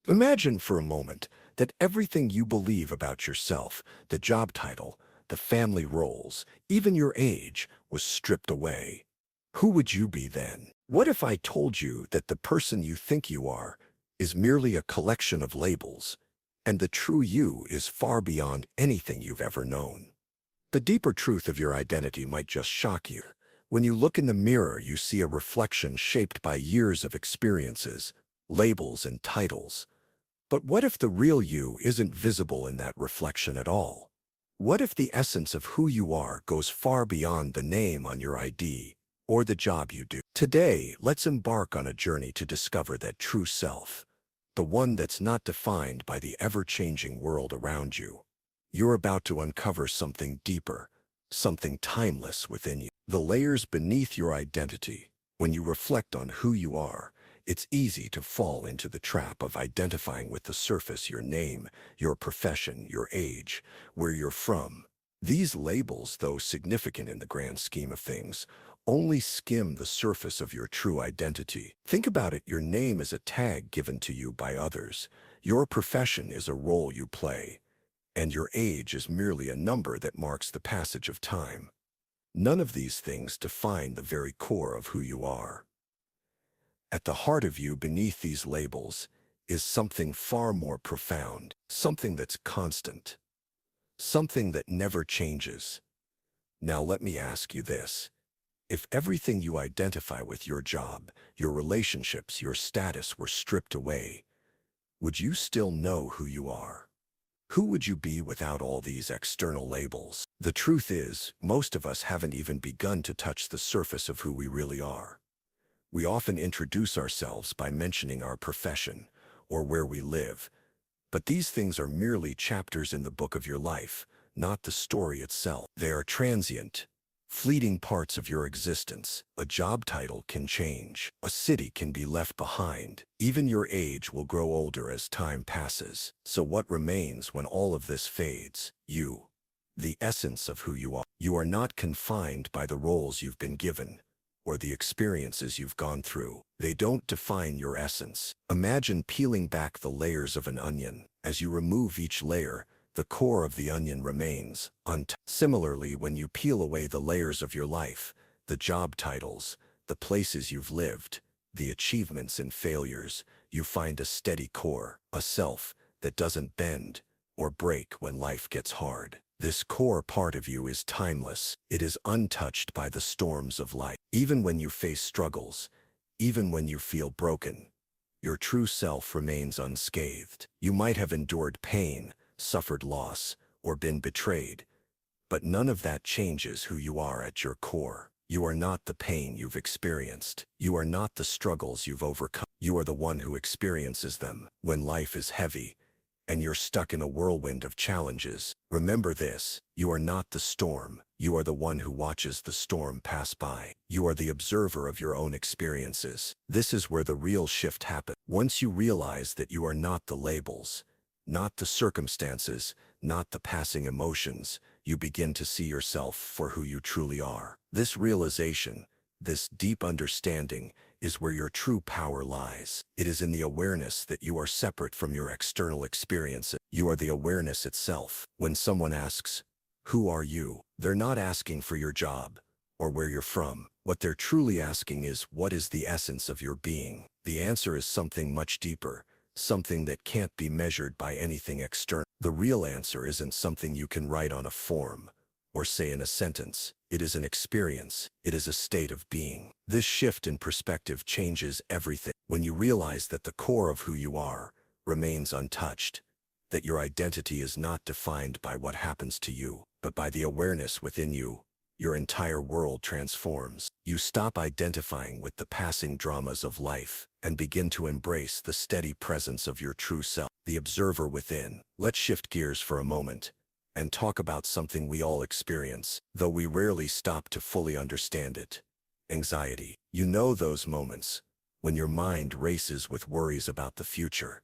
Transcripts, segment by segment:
Imagine for a moment that everything you believe about yourself, the job title, the family roles, even your age, was stripped away. Who would you be then? What if I told you that the person you think you are is merely a collection of labels, and the true you is far beyond anything you've ever known? The deeper truth of your identity might just shock you. When you look in the mirror, you see a reflection shaped by years of experiences, labels, and titles. But what if the real you isn't visible in that reflection at all? What if the essence of who you are goes far beyond the name on your ID or the job you do? Today, let's embark on a journey to discover that true self, the one that's not defined by the ever-changing world around you. You're about to uncover something deeper, something timeless within you. The layers beneath your identity. When you reflect on who you are, it's easy to fall into the trap of identifying with the surface: your name, your profession, your age, where you're from. These labels, though significant in the grand scheme of things, only skim the surface of your true identity. Think about it: your name is a tag given to you by others. Your profession is a role you play, and your age is merely a number that marks the passage of time. None of these things define the very core of who you are. At the heart of you, beneath these labels, is something far more profound, something that's constant, something that never changes. Now let me ask you this. If everything you identify with, your job, your relationships, your status, were stripped away, would you still know who you are? Who would you be without all these external labels? The truth is, most of us haven't even begun to touch the surface of who we really are. We often introduce ourselves by mentioning our profession or where we live, but these things are merely chapters in the book of your life, not the story itself. They are transient, fleeting parts of your existence. A job title can change. A city can be left behind. Even your age will grow older as time passes. So what remains when all of this fades? You, the essence of who you are. You are not confined by the roles you've been given or the experiences you've gone through. They don't define your essence. Imagine peeling back the layers of an onion. As you remove each layer, the core of the onion remains untouched. Similarly, when you peel away the layers of your life, the job titles, the places you've lived, the achievements and failures, you find a steady core, a self that doesn't bend or break when life gets hard. This core part of you is timeless. It is untouched by the storms of life. Even when you face struggles, even when you feel broken, your true self remains unscathed. You might have endured pain, suffered loss, or been betrayed, but none of that changes who you are at your core. You are not the pain you've experienced. You are not the struggles you've overcome. You are the one who experiences them. When life is heavy, and you're stuck in a whirlwind of challenges, remember this: you are not the storm. You are the one who watches the storm pass by. You are the observer of your own experiences. This is where the real shift happens. Once you realize that you are not the labels, not the circumstances, not the passing emotions, you begin to see yourself for who you truly are. This realization, this deep understanding, is where your true power lies. It is in the awareness that you are separate from your external experiences. You are the awareness itself. When someone asks, "Who are you?" they're not asking for your job or where you're from. What they're truly asking is, what is the essence of your being? The answer is something much deeper, something that can't be measured by anything external. The real answer isn't something you can write on a form or say in a sentence. It is an experience. It is a state of being. This shift in perspective changes everything. When you realize that the core of who you are remains untouched, that your identity is not defined by what happens to you, but by the awareness within you, your entire world transforms. You stop identifying with the passing dramas of life and begin to embrace the steady presence of your true self, the observer within. Let's shift gears for a moment and talk about something we all experience, though we rarely stop to fully understand it: anxiety. You know those moments when your mind races with worries about the future,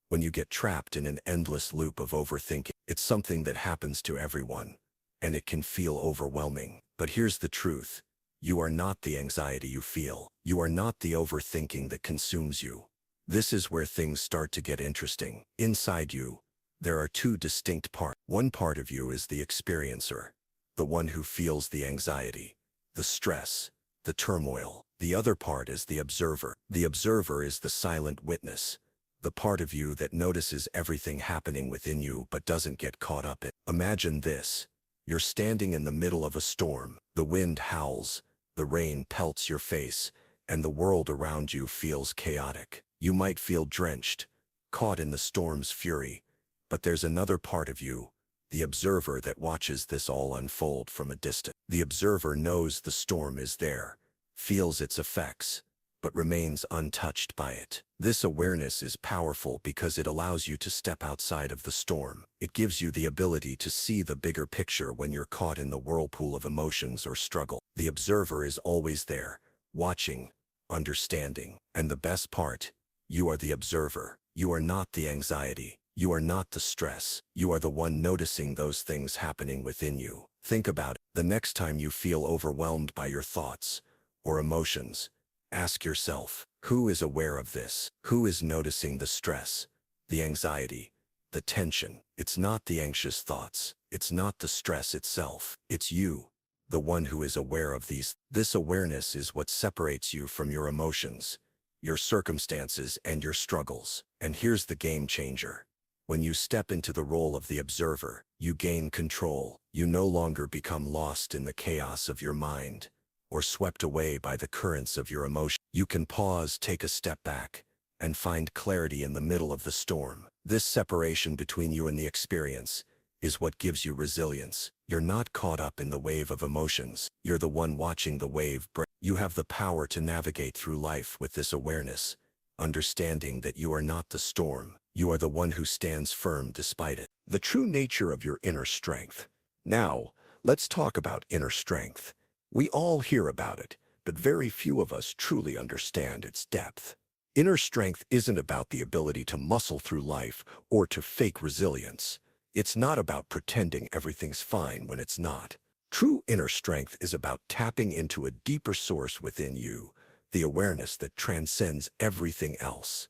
when you get trapped in an endless loop of overthinking. It's something that happens to everyone, and it can feel overwhelming. But here's the truth: you are not the anxiety you feel. You are not the overthinking that consumes you. This is where things start to get interesting. Inside you, there are two distinct parts. One part of you is the experiencer, the one who feels the anxiety, the stress, the turmoil. The other part is the observer. The observer is the silent witness, the part of you that notices everything happening within you but doesn't get caught up in. Imagine this. You're standing in the middle of a storm. The wind howls, the rain pelts your face, and the world around you feels chaotic. You might feel drenched, caught in the storm's fury, but there's another part of you, the observer, that watches this all unfold from a distance. The observer knows the storm is there, feels its effects, but remains untouched by it. This awareness is powerful because it allows you to step outside of the storm. It gives you the ability to see the bigger picture when you're caught in the whirlpool of emotions or struggle. The observer is always there, watching, understanding. And the best part, you are the observer. You are not the anxiety. You are not the stress. You are the one noticing those things happening within you. Think about it. The next time you feel overwhelmed by your thoughts or emotions, ask yourself, who is aware of this? Who is noticing the stress, the anxiety, the tension? It's not the anxious thoughts. It's not the stress itself. It's you, the one who is aware of these. This awareness is what separates you from your emotions, your circumstances, and your struggles. And here's the game changer. When you step into the role of the observer, you gain control. You no longer become lost in the chaos of your mind or swept away by the currents of your emotion. You can pause, take a step back, and find clarity in the middle of the storm. This separation between you and the experience is what gives you resilience. You're not caught up in the wave of emotions. You're the one watching the wave break. You have the power to navigate through life with this awareness, understanding that you are not the storm. You are the one who stands firm despite it. The true nature of your inner strength. Now, let's talk about inner strength. We all hear about it, but very few of us truly understand its depth. Inner strength isn't about the ability to muscle through life or to fake resilience. It's not about pretending everything's fine when it's not. True inner strength is about tapping into a deeper source within you, the awareness that transcends everything else.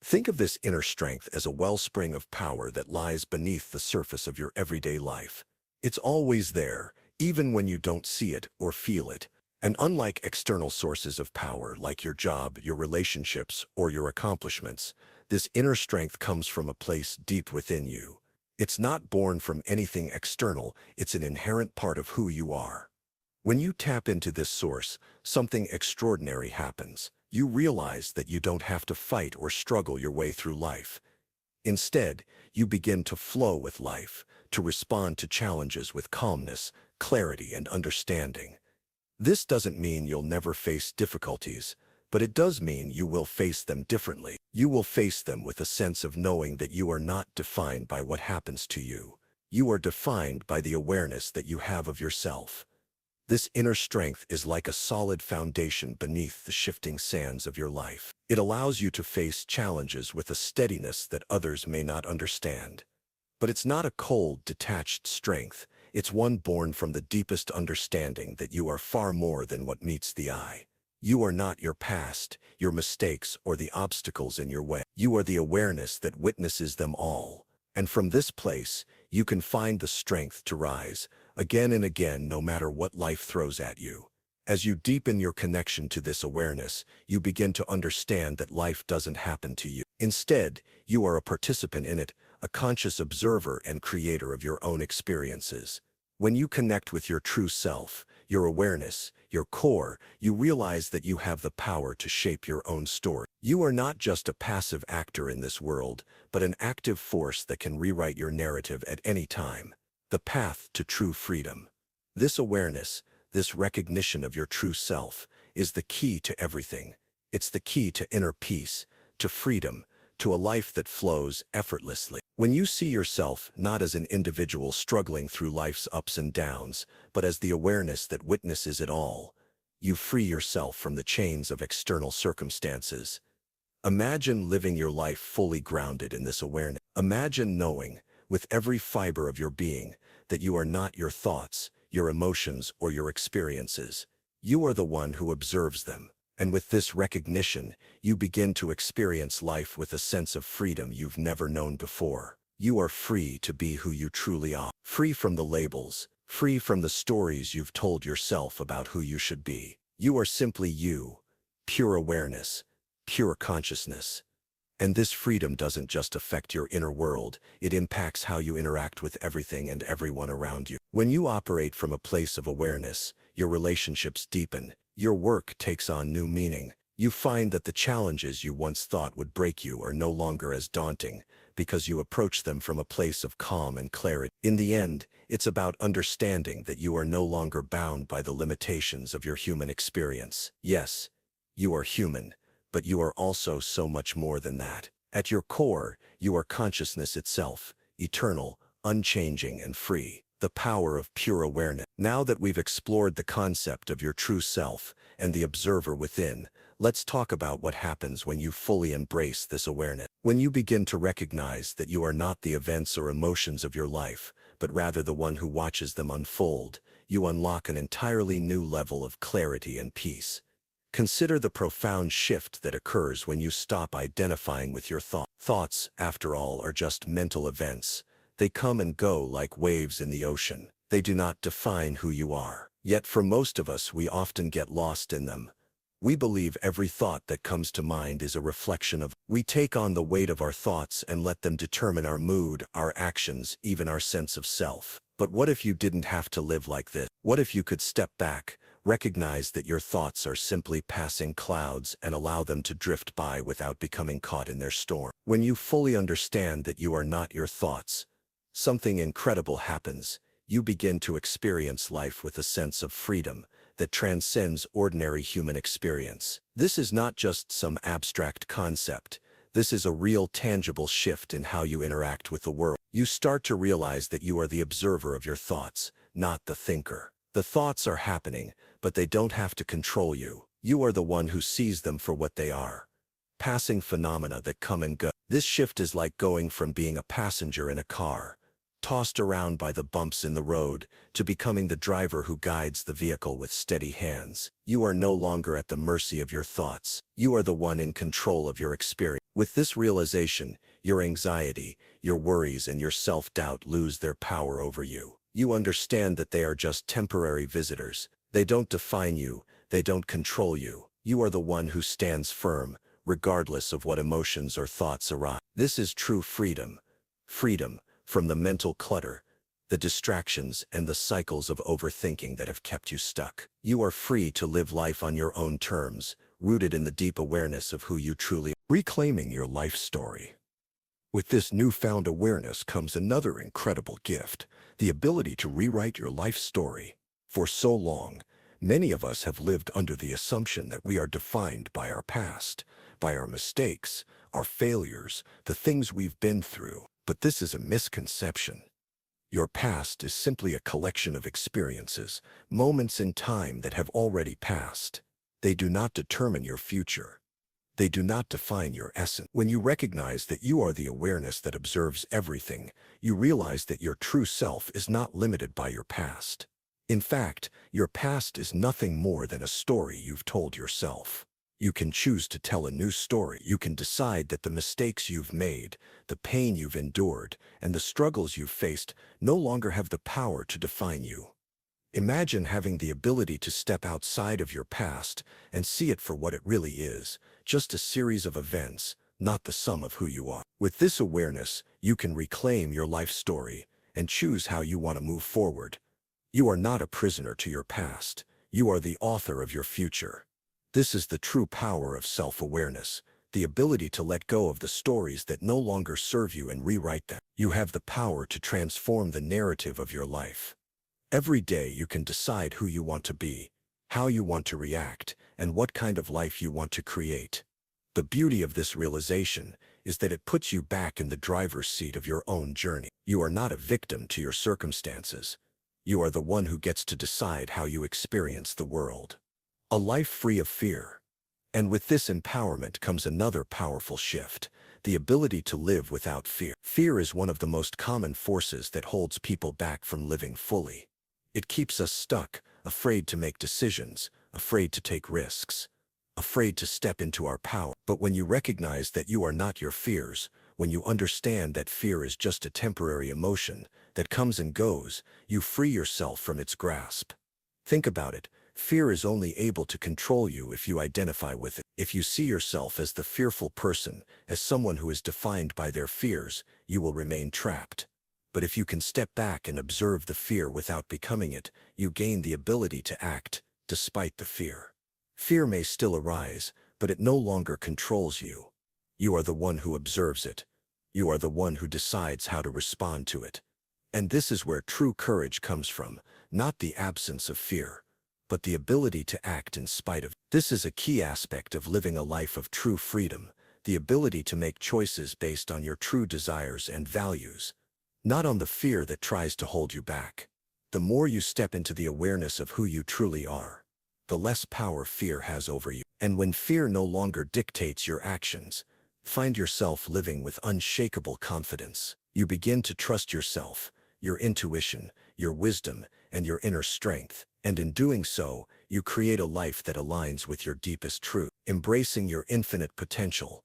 Think of this inner strength as a wellspring of power that lies beneath the surface of your everyday life. It's always there, even when you don't see it or feel it. And unlike external sources of power like your job, your relationships, or your accomplishments, this inner strength comes from a place deep within you. It's not born from anything external. It's an inherent part of who you are. When you tap into this source, something extraordinary happens. You realize that you don't have to fight or struggle your way through life. Instead, you begin to flow with life, to respond to challenges with calmness, clarity, and understanding. This doesn't mean you'll never face difficulties, but it does mean you will face them differently. You will face them with a sense of knowing that you are not defined by what happens to you. You are defined by the awareness that you have of yourself. This inner strength is like a solid foundation beneath the shifting sands of your life. It allows you to face challenges with a steadiness that others may not understand. But it's not a cold, detached strength. It's one born from the deepest understanding that you are far more than what meets the eye. You are not your past, your mistakes, or the obstacles in your way. You are the awareness that witnesses them all. And from this place, you can find the strength to rise, again and again, no matter what life throws at you. As you deepen your connection to this awareness, you begin to understand that life doesn't happen to you. Instead, you are a participant in it, a conscious observer and creator of your own experiences. When you connect with your true self, your awareness, your core, you realize that you have the power to shape your own story. You are not just a passive actor in this world, but an active force that can rewrite your narrative at any time. The path to true freedom. This awareness, this recognition of your true self, is the key to everything. It's the key to inner peace, to freedom, to a life that flows effortlessly. When you see yourself not as an individual struggling through life's ups and downs, but as the awareness that witnesses it all, you free yourself from the chains of external circumstances. Imagine living your life fully grounded in this awareness. Imagine knowing, with every fiber of your being, that you are not your thoughts, your emotions, or your experiences. You are the one who observes them, And with this recognition, you begin to experience life with a sense of freedom you've never known before. You are free to be who you truly are. Free from the labels, free from the stories you've told yourself about who you should be. You are simply you, pure awareness, pure consciousness. And this freedom doesn't just affect your inner world, it impacts how you interact with everything and everyone around you. When you operate from a place of awareness, your relationships deepen, your work takes on new meaning. You find that the challenges you once thought would break you are no longer as daunting, because you approach them from a place of calm and clarity. In the end, it's about understanding that you are no longer bound by the limitations of your human experience. Yes, you are human, but you are also so much more than that. At your core, you are consciousness itself, eternal, unchanging, and free. The power of pure awareness. Now that we've explored the concept of your true self and the observer within, let's talk about what happens when you fully embrace this awareness. When you begin to recognize that you are not the events or emotions of your life, but rather the one who watches them unfold, you unlock an entirely new level of clarity and peace. Consider the profound shift that occurs when you stop identifying with your thoughts. Thoughts, after all, are just mental events. They come and go like waves in the ocean. They do not define who you are. Yet for most of us, we often get lost in them. We believe every thought that comes to mind is a reflection of. We take on the weight of our thoughts and let them determine our mood, our actions, even our sense of self. But what if you didn't have to live like this? What if you could step back, recognize that your thoughts are simply passing clouds, and allow them to drift by without becoming caught in their storm? When you fully understand that you are not your thoughts, something incredible happens. You begin to experience life with a sense of freedom that transcends ordinary human experience. This is not just some abstract concept. This is a real, tangible shift in how you interact with the world. You start to realize that you are the observer of your thoughts, not the thinker. The thoughts are happening, but they don't have to control you. You are the one who sees them for what they are. Passing phenomena that come and go. This shift is like going from being a passenger in a car, tossed around by the bumps in the road, to becoming the driver who guides the vehicle with steady hands. You are no longer at the mercy of your thoughts. You are the one in control of your experience. With this realization, your anxiety, your worries, and your self-doubt lose their power over you. You understand that they are just temporary visitors. They don't define you. They don't control you. You are the one who stands firm, regardless of what emotions or thoughts arise. This is true freedom. Freedom from the mental clutter, the distractions, and the cycles of overthinking that have kept you stuck. You are free to live life on your own terms, rooted in the deep awareness of who you truly are. Reclaiming your life story. With this newfound awareness comes another incredible gift, the ability to rewrite your life story. For so long, many of us have lived under the assumption that we are defined by our past, by our mistakes, our failures, the things we've been through. But this is a misconception. Your past is simply a collection of experiences, moments in time that have already passed. They do not determine your future. They do not define your essence. When you recognize that you are the awareness that observes everything, you realize that your true self is not limited by your past. In fact, your past is nothing more than a story you've told yourself. You can choose to tell a new story. You can decide that the mistakes you've made, the pain you've endured, and the struggles you've faced no longer have the power to define you. Imagine having the ability to step outside of your past and see it for what it really is, just a series of events, not the sum of who you are. With this awareness, you can reclaim your life story and choose how you want to move forward. You are not a prisoner to your past. You are the author of your future. This is the true power of self-awareness, the ability to let go of the stories that no longer serve you and rewrite them. You have the power to transform the narrative of your life. Every day you can decide who you want to be, how you want to react, and what kind of life you want to create. The beauty of this realization is that it puts you back in the driver's seat of your own journey. You are not a victim to your circumstances. You are the one who gets to decide how you experience the world. A life free of fear. And with this empowerment comes another powerful shift, the ability to live without fear. Fear is one of the most common forces that holds people back from living fully. It keeps us stuck, afraid to make decisions, afraid to take risks, afraid to step into our power. But when you recognize that you are not your fears, when you understand that fear is just a temporary emotion that comes and goes, you free yourself from its grasp. Think about it. Fear is only able to control you if you identify with it. If you see yourself as the fearful person, as someone who is defined by their fears, you will remain trapped. But if you can step back and observe the fear without becoming it, you gain the ability to act, despite the fear. Fear may still arise, but it no longer controls you. You are the one who observes it. You are the one who decides how to respond to it. And this is where true courage comes from, not the absence of fear, but the ability to act in spite of. This is a key aspect of living a life of true freedom, the ability to make choices based on your true desires and values, not on the fear that tries to hold you back. The more you step into the awareness of who you truly are, the less power fear has over you. And when fear no longer dictates your actions, find yourself living with unshakable confidence. You begin to trust yourself, your intuition, your wisdom, and your inner strength. And in doing so, you create a life that aligns with your deepest truth, embracing your infinite potential.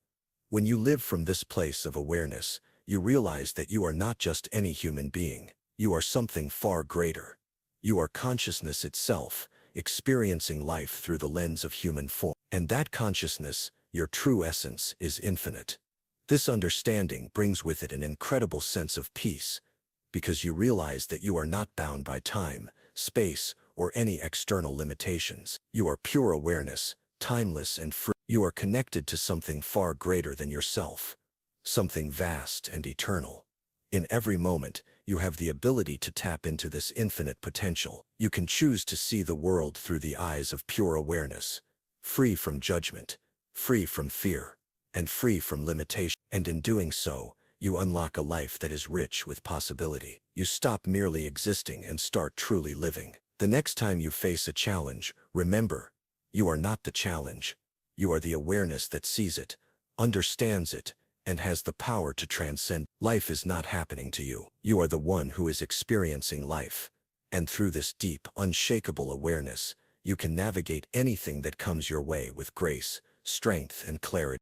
When you live from this place of awareness, you realize that you are not just any human being. You are something far greater. You are consciousness itself, experiencing life through the lens of human form. And that consciousness, your true essence, is infinite. This understanding brings with it an incredible sense of peace, because you realize that you are not bound by time, space, or any external limitations. You are pure awareness, timeless and free. You are connected to something far greater than yourself, something vast and eternal. In every moment, you have the ability to tap into this infinite potential. You can choose to see the world through the eyes of pure awareness, free from judgment, free from fear, and free from limitation. And in doing so, you unlock a life that is rich with possibility. You stop merely existing and start truly living. The next time you face a challenge, remember, you are not the challenge. You are the awareness that sees it, understands it, and has the power to transcend. Life is not happening to you. You are the one who is experiencing life. And through this deep, unshakable awareness, you can navigate anything that comes your way with grace, strength, and clarity.